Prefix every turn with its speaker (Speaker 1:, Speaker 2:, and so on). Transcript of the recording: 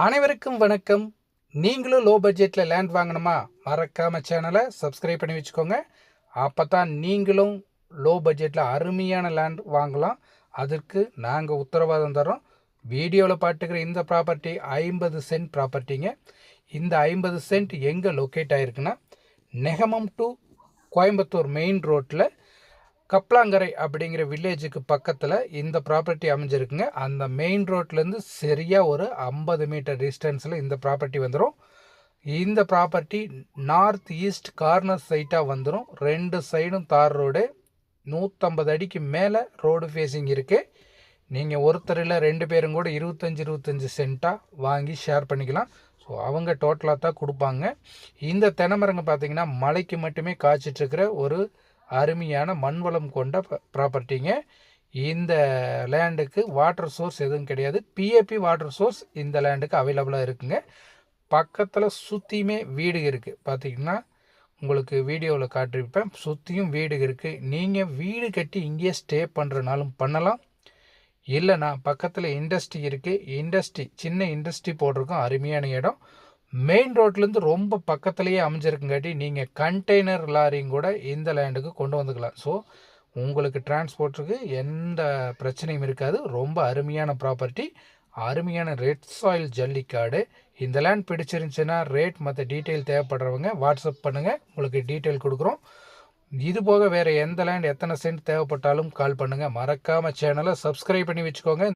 Speaker 1: அனைவருக்கும் வணக்கம். நீங்களும் லோ பட்ஜெட்டில் லேண்ட் வாங்கணுமா? மறக்காம சேனலை சப்ஸ்கிரைப் பண்ணி வச்சுக்கோங்க. அப்போ தான் நீங்களும் லோ பட்ஜெட்டில் அருமையான லேண்ட் வாங்கலாம். அதற்கு நாங்கள் உத்தரவாதம் தரோம். வீடியோவில் பார்த்துக்கிற இந்த ப்ராப்பர்ட்டி 50 சென்ட் ப்ராப்பர்ட்டிங்க. இந்த 50 சென்ட் எங்கே லொக்கேட் ஆகிருக்குன்னா, நெகமம் டு கோயம்புத்தூர் மெயின் ரோட்டில் கப்ளாங்கரை அப்படிங்கிற வில்லேஜுக்கு பக்கத்தில் இந்த ப்ராப்பர்ட்டி அமைஞ்சிருக்குங்க. அந்த மெயின் ரோட்லேருந்து சரியாக ஒரு 50 மீட்டர் டிஸ்டன்ஸில் இந்த ப்ராப்பர்ட்டி வந்துடும். இந்த ப்ராப்பர்ட்டி நார்த் ஈஸ்ட் கார்னர் சைட்டாக வந்துடும். 2 சைடும் தார் ரோடு, 150 அடிக்கு மேலே ரோடு ஃபேஸிங் இருக்குது. நீங்கள் ஒருத்தர் இல்லை 2 பேரும் கூட 25 சென்ட்டாக வாங்கி ஷேர் பண்ணிக்கலாம். ஸோ அவங்க டோட்டலாக தான் கொடுப்பாங்க. இந்த தென்னைமரங்க பார்த்திங்கன்னா மலைக்கு மட்டுமே காய்ச்சிட்ருக்கிற ஒரு அருமையான மண்வளம் கொண்ட ப்ராப்பர்ட்டிங்க. இந்த லேண்டுக்கு வாட்டர் சோர்ஸ் எதுவும் கிடையாது. பிஏபி வாட்டர் சோர்ஸ் இந்த லேண்டுக்கு அவைலபிளாக இருக்குங்க. பக்கத்தில் சுற்றியுமே வீடு இருக்குது. பார்த்திங்கன்னா உங்களுக்கு வீடியோவில் காட்டிருப்பேன். சுற்றியும் வீடு இருக்குது. நீங்கள் வீடு கட்டி இங்கேயே ஸ்டே பண்ணுறனாலும் பண்ணலாம். இல்லைனா பக்கத்தில் இண்டஸ்ட்ரி இருக்குது. சின்ன இண்டஸ்ட்ரி போட்டிருக்கோம். அருமையான இடம். மெயின் ரோட்லேருந்து ரொம்ப பக்கத்துலேயே அமைஞ்சிருக்குங்காட்டி நீங்கள் கண்டெய்னர் லாரியும் கூட இந்த லேண்டுக்கு கொண்டு வந்துக்கலாம். ஸோ உங்களுக்கு டிரான்ஸ்போர்ட்டுக்கு எந்த பிரச்சனையும் இருக்காது. ரொம்ப அருமையான ப்ராப்பர்ட்டி, அருமையான ரெட் சாயில் ஜல்லிக்காடு. இந்த லேண்ட் பிடிச்சிருந்துச்சுன்னா ரேட் மற்ற டீட்டெயில் தேவைப்படுறவங்க வாட்ஸ்அப் பண்ணுங்கள், உங்களுக்கு டீட்டெயில் கொடுக்குறோம். இது போக வேறு எந்த லேண்ட் எத்தனை சென்ட் தேவைப்பட்டாலும் கால் பண்ணுங்கள். மறக்காமல் சேனலை சப்ஸ்கிரைப் பண்ணி வச்சுக்கோங்க.